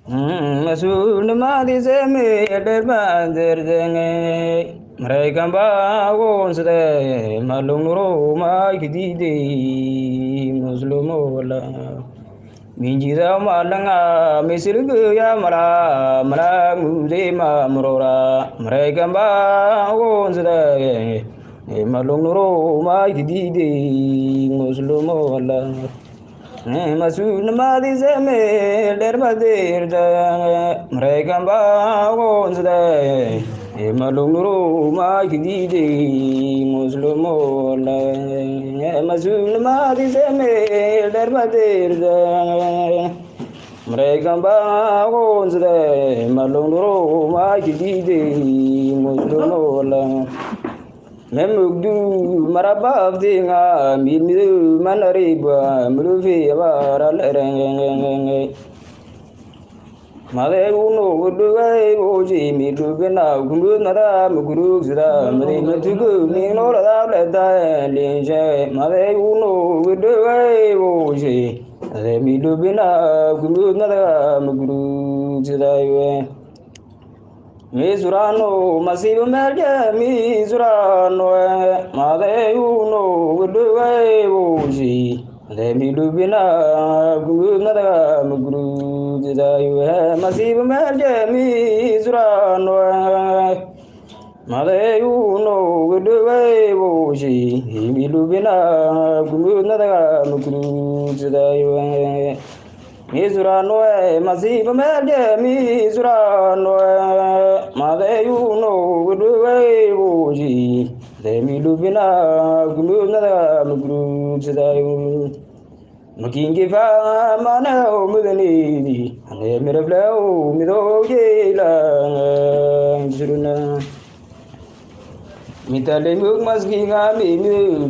Masul madi zeme derba derdenge mereka bangun sudah malung nuru mai kididi muslimu wala minji da malanga misir ya mala mala mude ma murora mereka bangun sudah malung nuru mai kididi muslimu wala Masul madi zeme derba derda mereka bangun sudah malung nuru ma kididi muslimu la masul madi zeme derba derda mereka bangun sudah malung nuru ma kididi muslimu la Memukdu marabab dinga milu manariba muluvi abara lereng Made uno gudugai oji milu bena gumbu nara muguru zira made matugu nino la leda linje Made uno gudugai oji made milu bena gumbu nara muguru zira Misurano, Masivo Merge, Misurano, Madeuno, Gudue, Uji, the Milubina, Gunada, Mugru, Masivo Merge, Misurano, Madeuno, Gudue, Uji, Milubina, Gunada, Mugru, Misurano, Masivo Merge, Misurano, Madeuno, Gudue, Uji, the Milubina, Guluna, Mugru, Makingiva, Manao, Mudani, and the Mirablo, Mido, Yela, Zuruna. Mitalimuk Maskinga,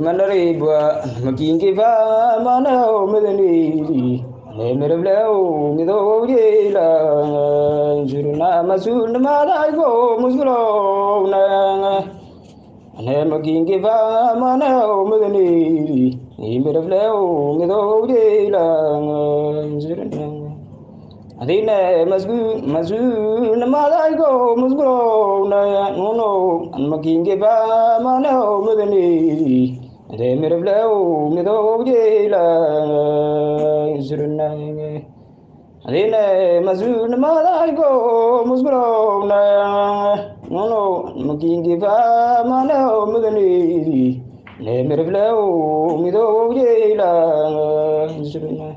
Mandareba, Makingiva, Manao, Mudani. Nemerevleo mido yela juruna masul malaigo musgro na nemagingi va mana umgani nemerevleo mido yela juruna adine masul malaigo musgro na no magingi va mana umgani Demirvleo mido yela zurna adine mazun malaigo musgro na no magingi va mano mudani Demirvleo mido yela zurna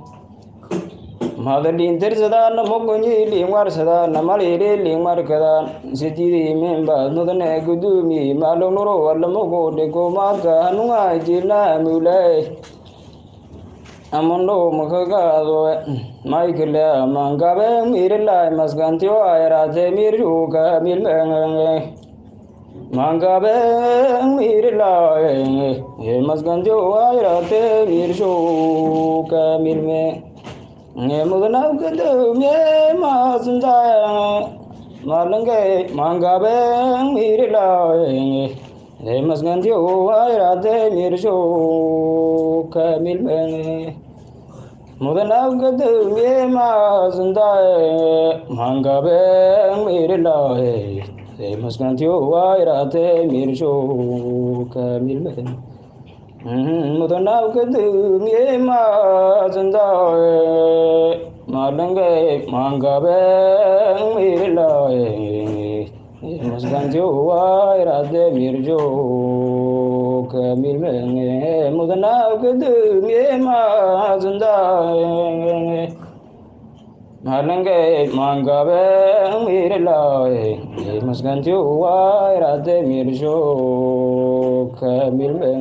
Madalin tersadan mogunji limar sadan namalere limar kadan sitiri memba nudane gudumi malonoro alamogo de komaka hanunga jila mulai amondo makagado Michael mangabe mirla masgantio ayra miru ka milmenge mangabe mirla masgantio ayra miru ka milmenge Mudana gadu me mazunda malanga mangabe mirila ne masgandi o ayrade mirsho kamil me Mudana gadu me mazunda mangabe mirila ne masgandi o ayrade mirsho kamil me Mudana gadu me mazunda malanga mangabe mirla masganjo ayrade mirjo kamil me mudana gadu me mazunda malanga mangabe mirla masganjo ayrade mirjo kamil me